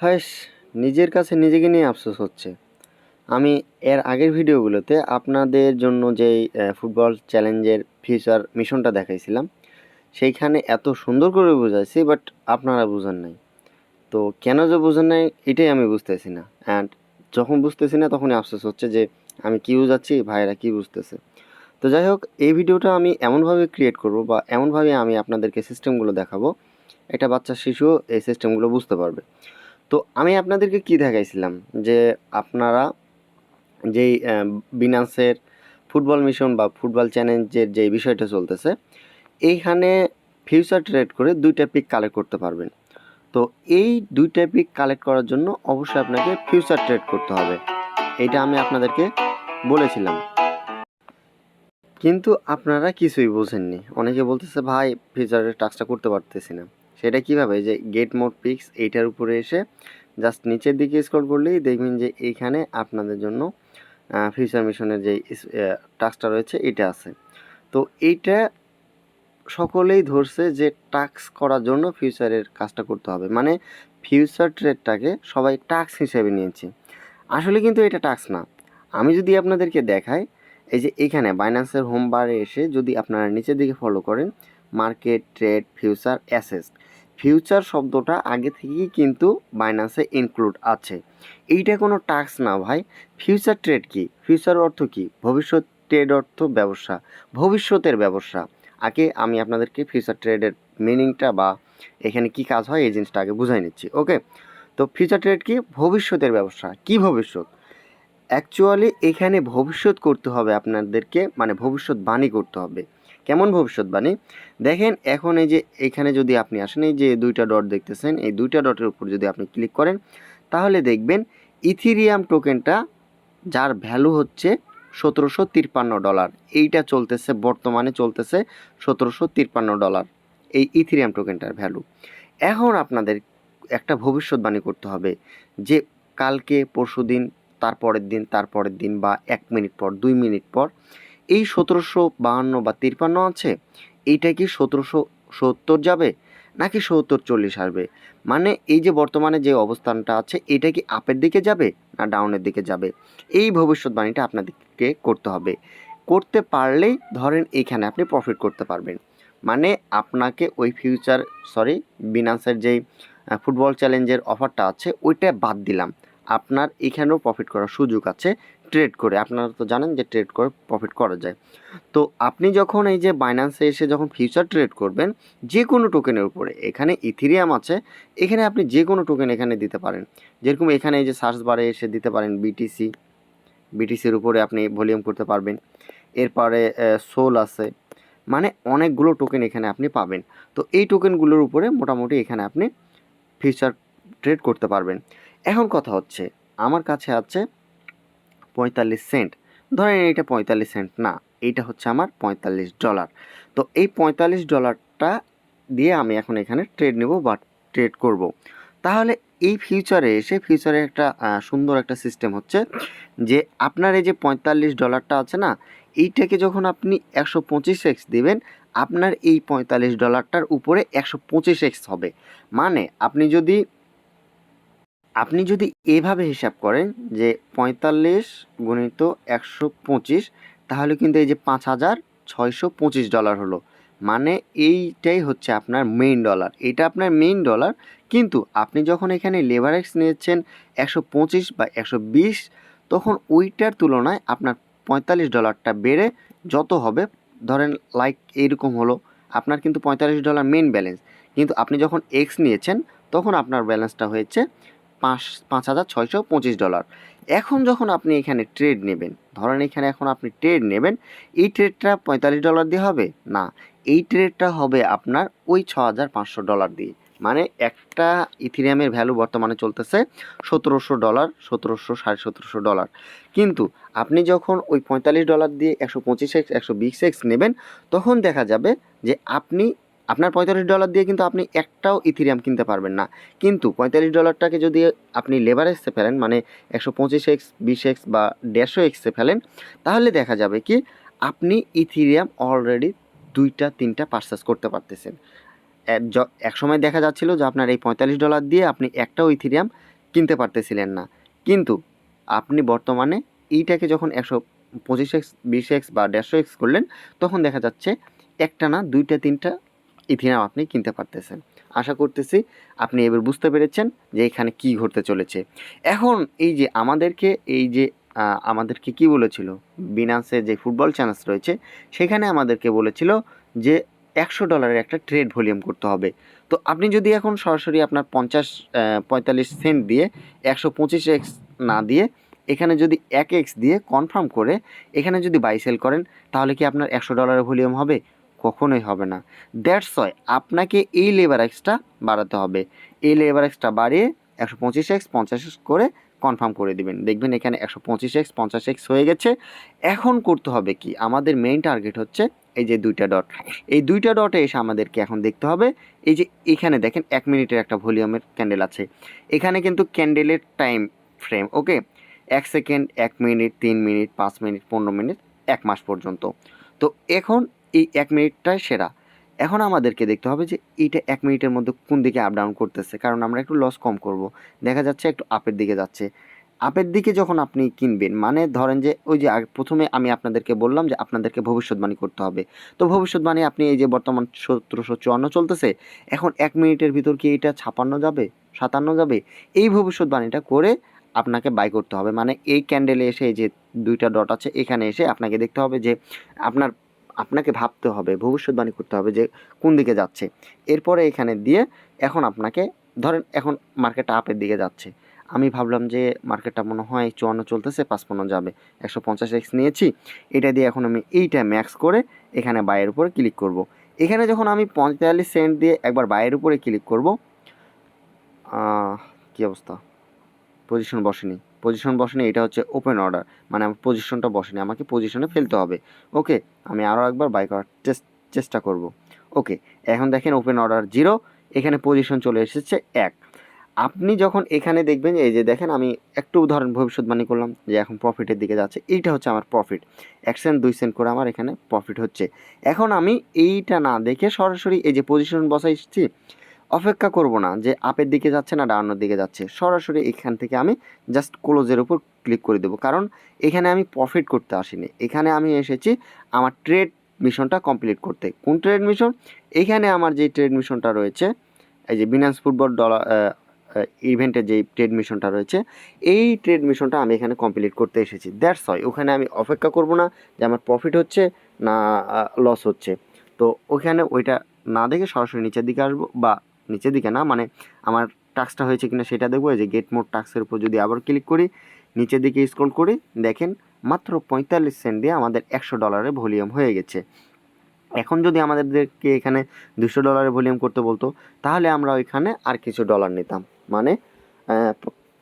হাস! নিজের কাছে নিজেকে নিয়ে আফসোস হচ্ছে। আমি এর আগের ভিডিওগুলোতে আপনাদের জন্য যেই ফুটবল চ্যালেঞ্জের ফিউচার মিশনটা দেখাইছিলাম, সেইখানে এত সুন্দর করে বুঝাইছি বাট আপনারা বুঝেন নাই। তো কেন যে বুঝেন নাই এটাই আমি বুঝতেছি না। অ্যান্ড যখন বুঝতেছি না তখনই আফসোস হচ্ছে যে আমি কি বুঝাচ্ছি, ভাইয়েরা কি বুঝতেছে। তো যাই হোক, এই ভিডিওটা আমি এমনভাবে ক্রিয়েট করব বা এমনভাবে আমি আপনাদেরকে সিস্টেমগুলো দেখাবো, একটা বাচ্চা শিশুও এই সিস্টেমগুলো বুঝতে পারবে। তো আমি আপনাদেরকে কি দেখাইছিলাম যে আপনারা যেই বিনান্সের ফুটবল মিশন বা ফুটবল চ্যালেঞ্জের যে বিষয়টা চলতেছে, এইখানে ফিউচার ট্রেড করে 2টা পিক কালেক্ট করতে পারবেন। তো এই 2টা পিক কালেক্ট করার জন্য অবশ্যই আপনাকে ফিউচার ট্রেড করতে হবে, এইটা আমি আপনাদেরকে বলেছিলাম। কিন্তু আপনারা কিছুই বোঝেননি। অনেকে বলতেছে ভাই ফিউচারের টাস্কটা করতে পারতেছি না। সেটা কিভাবে? যে গেট মোড পিক্স এইটার উপরে এসে জাস্ট নিচের দিকে স্ক্রল করলেই দেখবেন যে এইখানে আপনাদের জন্য ফিউচার মিশনের যে টাস্কটা রয়েছে এটা আছে। তো এইটা সকলেই ধরছে যে টাস্ক করার জন্য ফিউচারের কাজটা করতে হবে, মানে ফিউচার ট্রেডটাকে সবাই টাস্ক হিসেবে নিয়েছে। আসলে কিন্তু এটা টাস্ক না। আমি যদি আপনাদেরকে দেখাই, এই যে এইখানে বাইন্যান্সের হোম বারে এসে যদি আপনারা নিচের দিকে ফলো করেন, মার্কেট, ট্রেড, ফিউচার, অ্যাসেস, ফিউচার শব্দটা আগে থেকেই কিন্তু বাইন্যান্সে ইনক্লুড আছে। এইটা কোনো টাস্ক না ভাই। ফিউচার ট্রেড কি? ফিউচার অর্থ কি? ভবিষ্যৎ, ট্রেড অর্থ ব্যবসা, ভবিষ্যতের ব্যবসা। আগে আমি আপনাদেরকে ফিউচার ট্রেডের মিনিংটা বা এখানে কি কাজ হয় এই জিনিসটা আগে বুঝাই নিচ্ছি, ওকে? তো ফিউচার ট্রেড কি? ভবিষ্যতের ব্যবসা। কি ভবিষ্যৎ? অ্যাকচুয়ালি এখানে ভবিষ্যৎ করতে হবে আপনাদেরকে, মানে ভবিষ্যৎবাণী করতে হবে। কেমন ভবিষ্যৎবাণী? দেখেন এখন এই যে এখানে যদি আপনি আসেন, এই যে 2টা ডট দেখতেছেন, এই 2টা ডটের উপর যদি আপনি ক্লিক করেন, তাহলে দেখবেন ইথিরিয়াম টোকেনটা, যার ভ্যালু হচ্ছে $1753, এইটা চলতেছে, বর্তমানে চলতেছে $1753 এই ইথিরিয়াম টোকেনটার ভ্যালু। এখন আপনাদের একটা ভবিষ্যৎবাণী করতে হবে যে কালকে, পরশুদিন, তারপরের দিন, তারপরের দিন বা 1 মিনিট পর, 2 মিনিট পর এই 1752 বা 53 আছে, এইটা কি 1770 যাবে নাকি 7040 আসবে? মানে এই যে বর্তমানে যে অবস্থানটা আছে এটা কি আপের দিকে যাবে না ডাউনের দিকে যাবে? এই ভবিষ্যৎবাণীটা আপনাদেরকে করতে হবে। করতে পারলেই ধরেন এইখানে আপনি প্রফিট করতে পারবেন। মানে আপনাকে ওই বিনান্সের যেই ফুটবল চ্যালেঞ্জের অফারটা আছে ওইটা বাদ দিলাম। আপনার এখানেও প্রফিট করার সুযোগ আছে ট্রেড করে। আপনারা তো জানেন যে ট্রেড করে প্রফিট করা যায়। তো আপনি যখন এই যে বাইন্যান্সে এসে যখন ফিউচার ট্রেড করবেন যে কোনো টোকেনের উপরে, এখানে ইথিরিয়াম আছে, এখানে আপনি যে কোনো টোকেন এখানে দিতে পারেন। যেরকম এখানে এই যে সার্চ বারে এসে দিতে পারেন বিটিসির উপরে আপনি ভলিউম করতে পারবেন। এরপরে সোল আছে, মানে অনেকগুলো টোকেন এখানে আপনি পাবেন। তো এই টোকেনগুলোর উপরে মোটামুটি এখানে আপনি ফিউচার ট্রেড করতে পারবেন। এখন কথা হচ্ছে আমার কাছে আছে 45 সেন্ট। ধরেন এইটা 45 সেন্ট না, এইটা হচ্ছে আমার $45। তো এই $45টা দিয়ে আমি এখন এখানে ট্রেড নেব বা ট্রেড করব। তাহলে এই ফিউচারে এসে ফিউচারে একটা সুন্দর একটা সিস্টেম হচ্ছে যে আপনার এই যে $45টা আছে না, এইটাকে যখন আপনি 125x দিবেন, আপনার এই $45টার উপরে 125x হবে। মানে আপনি যদি এভাবে হিসাব করেন যে 45 গুণিত 125, তাহলে কিন্তু এই যে $5625 হলো। মানে এইটাই হচ্ছে আপনার মেইন ডলার, এটা আপনার মেইন ডলার। কিন্তু আপনি যখন এখানে লেভারেজ নিয়েছেন 125 বা 120, তখন ওইটার তুলনায় আপনার $45টা বেড়ে যত হবে, ধরেন লাইক এইরকম হলো, আপনার কিন্তু $45 মেইন ব্যালেন্স। কিন্তু আপনি যখন এক্স নিয়েছেন তখন আপনার ব্যালেন্সটা হয়েছে $5625। এখন যখন আপনি এখানে ট্রেড নেবেন, ধরেন এখানে এখন আপনি ট্রেড নেবেন, এই ট্রেডটা $45 দিয়ে হবে না, এই ট্রেডটা হবে আপনার ওই $6500 দিয়ে। মানে একটা ইথিরিয়ামের ভ্যালু বর্তমানে চলতেছে $1700, 1700, $1750। কিন্তু আপনি যখন ওই $45 দিয়ে 125x 120x নেবেন, তখন দেখা যাবে যে আপনার $45 দিয়ে কিন্তু আপনি একটাও ইথিরিয়াম কিনতে পারবেন না। কিন্তু $45টাকে যদি আপনি লেভারেজে ফেলেন, মানে 125x 20x বা 150x ফেলেন, তাহলে দেখা যাবে কি আপনি ইথিরিয়াম অলরেডি 2টা 3টা পারচেস করতে পারতেছেন। এক সময় দেখা যাচ্ছিল যে আপনার এই $45 দিয়ে আপনি একটাও ইথিরিয়াম কিনতে পারতেছিলেন না। কিন্তু আপনি বর্তমানে এইটাকে যখন 125x 20x বা 150x করলেন, তখন দেখা যাচ্ছে একটা না 2টা 3টা ইথিনাম আপনি কিনতে পারতেছেন। আশা করতেছি আপনি এবার বুঝতে পেরেছেন যে এখানে কি ঘটতে চলেছে। এখন এই যে আমাদেরকে কি বলেছিল, বিনান্সে যে ফুটবল চ্যানেল রয়েছে সেখানে আমাদেরকে বলেছিল যে $100 একটা ট্রেড ভলিউম করতে হবে। তো আপনি যদি এখন সরাসরি আপনার 45 সেন্ট দিয়ে 125x না দিয়ে এখানে যদি 1x দিয়ে কনফার্ম করে এখানে যদি বাই সেল করেন, তাহলে কি আপনার $100 ভলিউম হবে? কখনোই হবে না। দ্যাটস ওয়াই আপনাকে এই লেভারেজটা বাড়াতে হবে। এই লেভারেজটা বাড়িয়ে 125x 50x করে কনফার্ম করে দিবেন। দেখবেন এখানে 125x 50x হয়ে গেছে। এখন করতে হবে কি, আমাদের মেইন টার্গেট হচ্ছে এই যে 2টা ডট। এই 2টা ডটে এসে আমাদেরকে এখন দেখতে হবে এই যে এখানে দেখেন 1 মিনিটের একটা ভলিউমের ক্যান্ডেল আছে। এখানে কিন্তু ক্যান্ডেলের টাইম ফ্রেম ওকে, 1 second, 1 minute, 3 minute, 5 minute, 15 minute, 1 মাস পর্যন্ত। তো এখন এই 1 মিনিটটাই সেরা। এখন আমাদেরকে দেখতে হবে যে এইটা 1 মিনিটের মধ্যে কোন দিকে আপ ডাউন করতেছে, কারণ আমরা একটু লস কম করব। দেখা যাচ্ছে একটু আপের দিকে যাচ্ছে। আপের দিকে যখন আপনি কিনবেন, মানে ধরেন যে ওই যে প্রথমে আমি আপনাদেরকে বললাম যে আপনাদেরকে ভবিষ্যৎবাণী করতে হবে। তো ভবিষ্যৎবাণী আপনি এই যে বর্তমান 1754 চলতেছে, এখন 1 মিনিটের ভিতর কি এটা 56 যাবে, 57 যাবে? এই ভবিষ্যৎবাণীটা করে আপনাকে বাই করতে হবে। মানে এই ক্যান্ডেলে এসে এই যে 2টা ডট আছে এখানে এসে আপনাকে দেখতে হবে যে আপনাকে ভাবতে হবে, ভবিষ্যৎবাণী করতে হবে যে কোন দিকে যাচ্ছে। এরপরে এখানে দিয়ে এখন আপনাকে ধরেন এখন মার্কেটটা আপের দিকে যাচ্ছে। আমি ভাবলাম যে মার্কেটটা মনে হয় 54 চলতেছে, 55 যাবে, 150x নিয়েছি। এটা দিয়ে এখন আমি এইটা ম্যাক্স করে এখানে বাইয়ের উপরে ক্লিক করব। এখানে যখন আমি 45 সেন্ট দিয়ে একবার বাইয়ের উপরে ক্লিক করব, কী অবস্থা, পজিশন বসেনি, এটা হচ্ছে ওপেন অর্ডার, মানে আমার পজিশনটা বসেনি, আমাকে পজিশনে ফেলতে হবে। ওকে, আমি আরও একবার বাই করার চেষ্টা করব। ওকে, এখন দেখেন ওপেন অর্ডার 0, এখানে পজিশন চলে এসেছে 1। আপনি যখন এখানে দেখবেন এই যে দেখেন আমি একটু উদাহরণ ভবিষ্যৎবাণী করলাম যে এখন প্রফিটের দিকে যাচ্ছে, এইটা হচ্ছে আমার প্রফিট, 1 সেন্ট 2 সেন্ট করে আমার এখানে প্রফিট হচ্ছে। এখন আমি এইটা না দেখে সরাসরি এই যে পজিশন বসাইছি, অপেক্ষা করব না যে আপের দিকে যাচ্ছে না ডাউনের দিকে যাচ্ছে, সরাসরি এখান থেকে আমি জাস্ট ক্লোজের উপর ক্লিক করে দেবো। কারণ এখানে আমি প্রফিট করতে আসিনি, এখানে আমি এসেছি আমার ট্রেড মিশনটা কমপ্লিট করতে। কোন ট্রেড মিশন? এখানে আমার যে ট্রেড মিশনটা রয়েছে, এই যে বিনান্স ফুটবল ইভেন্টের যে ট্রেড মিশনটা রয়েছে, এই ট্রেড মিশনটা আমি এখানে কমপ্লিট করতে এসেছি। দ্যাটস ওয়াই ওখানে আমি অপেক্ষা করব না যে আমার প্রফিট হচ্ছে না লস হচ্ছে। তো ওখানে ওইটা না দেখে সরাসরি নিচের দিকে আসবো, বা নিচের দিকে না, মানে আমার টাস্কটা হয়েছে কিনা সেটা দেখবো। এই যে গেট মোড টাস্কের উপর যদি আবার ক্লিক করি, নিচের দিকে স্ক্রল করি, দেখেন মাত্র 45 সেন্ট দিয়ে আমাদের $100 ভলিউম হয়ে গেছে। এখন যদি আমাদেরকে এখানে $200 ভলিউম করতে বলতো, তাহলে আমরা ওইখানে আর কিছু ডলার নিতাম, মানে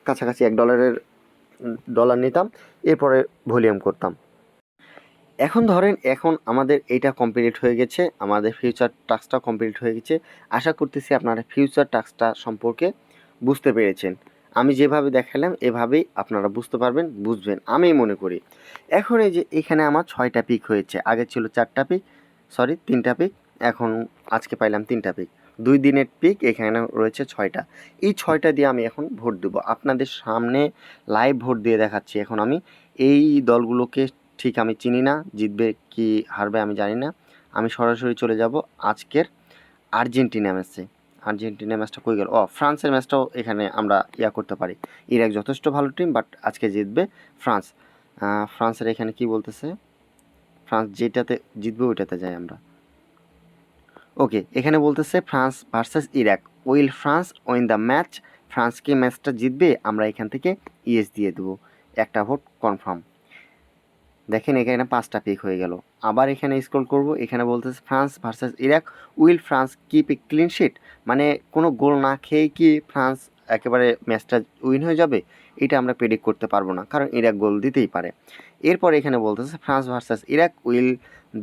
কাছাকাছি $1 নিতাম, এরপরে ভলিউম করতাম। এখন ধরেন এখন আমাদের এইটা কমপ্লিট হয়ে গেছে, আমাদের ফিউচার টাস্কটা কমপ্লিট হয়ে গেছে। আশা করতেছি আপনারা ফিউচার টাস্কটা সম্পর্কে বুঝতে পেরেছেন। আমি যেভাবে দেখালাম এভাবেই আপনারা বুঝতে পারবেন, বুঝবেন আমি মনে করি। এখন এই যে এখানে আমার 6টা পিক হয়েছে, আগে ছিল 4টা পিক, 3টা পিক, এখন আজকে পাইলাম 3টা পিক। 2 দিনের পিক এখানে রয়েছে 6টা। এই 6টা দিয়ে আমি এখন ভোট দেবো, আপনাদের সামনে লাইভ ভোট দিয়ে দেখাচ্ছি। এখন আমি এই দলগুলোকে ঠিক আমি চিনি না, জিতবে কি হারবে আমি জানি না। আমি সরাসরি চলে যাব আজকের আর্জেন্টিনা ম্যাচে। আর্জেন্টিনা ম্যাচটা কই গেল? ফ্রান্সের ম্যাচটাও এখানে আমরা করতে পারি। ইরাক যথেষ্ট ভালো টিম, বাট আজকে জিতবে ফ্রান্স। ফ্রান্সের এখানে কি বলতেছে, ফ্রান্স যেটাতে জিতবে ওইটাতে যাই আমরা। ওকে, এখানে বলতেছে France versus Iraq, will France win the match. France কি ম্যাচটা জিতবে, আমরা এখান থেকে ইয়েস দিয়ে দেবো, একটা ভোট কনফার্ম। দেখেন এখানে 5টা পিক হয়ে গেল। আবার এখানে স্ক্রল করব, এখানে বলতেছে France versus Iraq, will France keep a clean sheet, মানে কোনো গোল না খেয়ে কি ফ্রান্স একেবারে ম্যাচটা উইন হয়ে যাবে? এটা আমরা প্রেডিক্ট করতে পারবো না, কারণ ইরাক গোল দিতেই পারে। এরপর এখানে বলতেছে France versus Iraq, will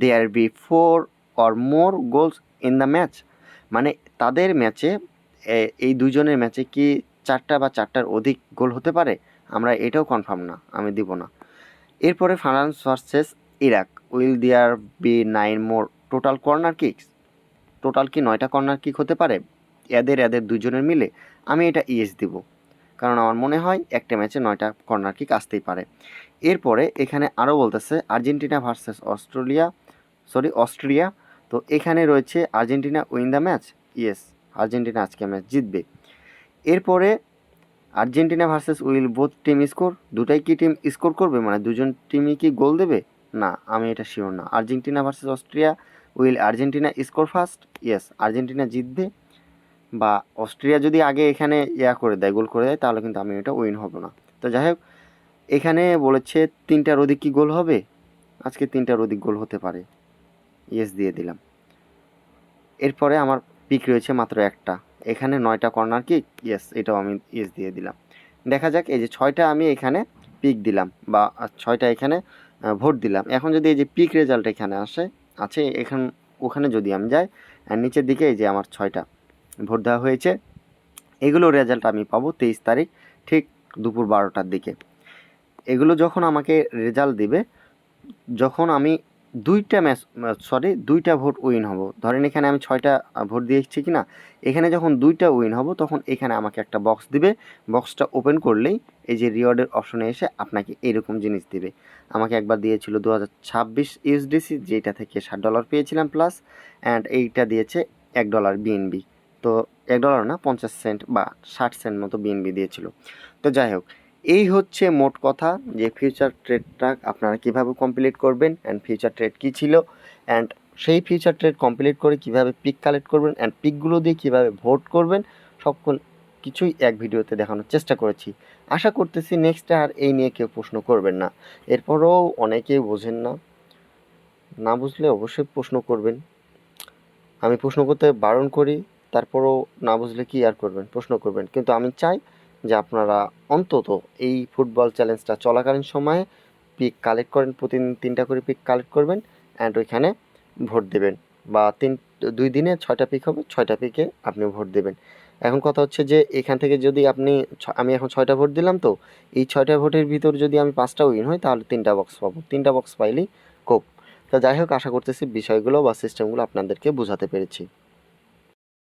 there be 4 or more goals in the match, মানে তাদের ম্যাচে এই দুজনের ম্যাচে কি 4টা বা 4টার অধিক গোল হতে পারে? আমরা এটাও কনফার্ম না, আমি দিব না। এরপরে France versus Iraq, will there be 9 more total corner kicks, total কি 9টা কর্নার কিক হতে পারে এদের দুজনের মিলে? আমি এটা ইয়েস দিব, কারণ আমার মনে হয় একটা ম্যাচে 9টা কর্নার কিক আসতেই পারে। এরপরে এখানে আরও বলতেছে আর্জেন্টিনা ভার্সেস অস্ট্রিয়া। তো এখানে রয়েছে Argentina win the match, yes Argentina আজকে ম্যাচ জিতবে। এরপরে Argentina versus will both team score, দুটাই কি টিম স্কোর করবে, মানে দুজন টিমই কি গোল দেবে? না, আমি এটা শিওর না। Argentina versus Austria, will Argentina score first, yes Argentina জিতবে। বা অস্ট্রিয়া যদি আগে এখানে করে দেয়, গোল করে দেয়, তাহলে কিন্তু আমি এটা উইন হব না। তো যাই হোক, এখানে বলেছে 3টার অধিক কি গোল হবে, আজকে 3টার অধিক গোল হতে পারে, ইয়েস দিয়ে দিলাম। এরপরে আমার পিক রয়েছে মাত্র একটা, এখানে 9টা কর্নার কিক, ইয়েস এটাও আমি ইয়েস দিয়ে দিলাম। দেখা যাক, এই যে 6টা আমি এখানে পিক দিলাম বা 6টা এখানে ভোট দিলাম। এখন যদি এই যে পিক রেজাল্ট এখানে আছে ওখানে যদি আমি যাই, আর নিচের দিকে এই যে আমার 6টা ভোট দেওয়া হয়েছে, এগুলো রেজাল্ট আমি পাবো 23 তারিখ ঠিক দুপুর 12টার দিকে। এগুলো যখন আমাকে রেজাল্ট দিবে, যখন আমি 2টা ভোট উইন হব, ধরেন এখানে আমি 6টা ভোট দিয়েছি কি না, এখানে যখন 2টা উইন হব, তখন এখানে আমাকে একটা বক্স দিবে। বক্সটা ওপেন করলেই এই যে রিওয়ার্ডের অপশনে এসে আপনাকে এরকম জিনিস দিবে। আমাকে একবার দিয়েছিল 2026 ইউএসডিসি, যেটা থেকে $60 পেয়েছিলাম প্লাস, অ্যান্ড এইটা দিয়েছে $1 বিএনবি। তো $1 না, 50 সেন্ট বা 60 সেন্ট মতো বিএনবি দিয়েছিল। তো যাই হোক, এই হচ্ছে মোট কথা যে ফিউচার ট্রেডটা আপনারা কীভাবে কমপ্লিট করবেন, অ্যান্ড ফিউচার ট্রেড কী ছিল, অ্যান্ড সেই ফিউচার ট্রেড কমপ্লিট করে কীভাবে পিক কালেক্ট করবেন, অ্যান্ড পিকগুলো দিয়ে কীভাবে ভোট করবেন, সকল কিছুই এক ভিডিওতে দেখানোর চেষ্টা করেছি। আশা করতেছি নেক্সটে আর এই নিয়ে কেউ প্রশ্ন করবেন না। এরপরও অনেকেই বোঝেন না, না বুঝলে অবশ্যই প্রশ্ন করবেন। আমি প্রশ্ন করতে বারণ করি, তারপরও না বুঝলে কি আর করবেন, প্রশ্ন করবেন। কিন্তু আমি চাই যে আপনারা অন্তত এই ফুটবল চ্যালেঞ্জটা চলাকালীন সময়ে পিক কালেক্ট করেন, প্রতিদিন 3টা করে পিক কালেক্ট করবেন, অ্যান্ড ওইখানে ভোট দেবেন। বা 2 দিনে 6টা পিক হবে, 6টা পিকে আপনি ভোট দেবেন। এখন কথা হচ্ছে যে এখান থেকে যদি আমি এখন 6টা ভোট দিলাম, তো এই 6টা ভোটের ভিতর যদি আমি 5টা উইন হই, তাহলে 3টা বক্স পাবো। 3টা বক্স পাইলেই কোপ। তো যাই হোক, আশা করতেছি বিষয়গুলো বা সিস্টেমগুলো আপনাদেরকে বোঝাতে পেরেছি।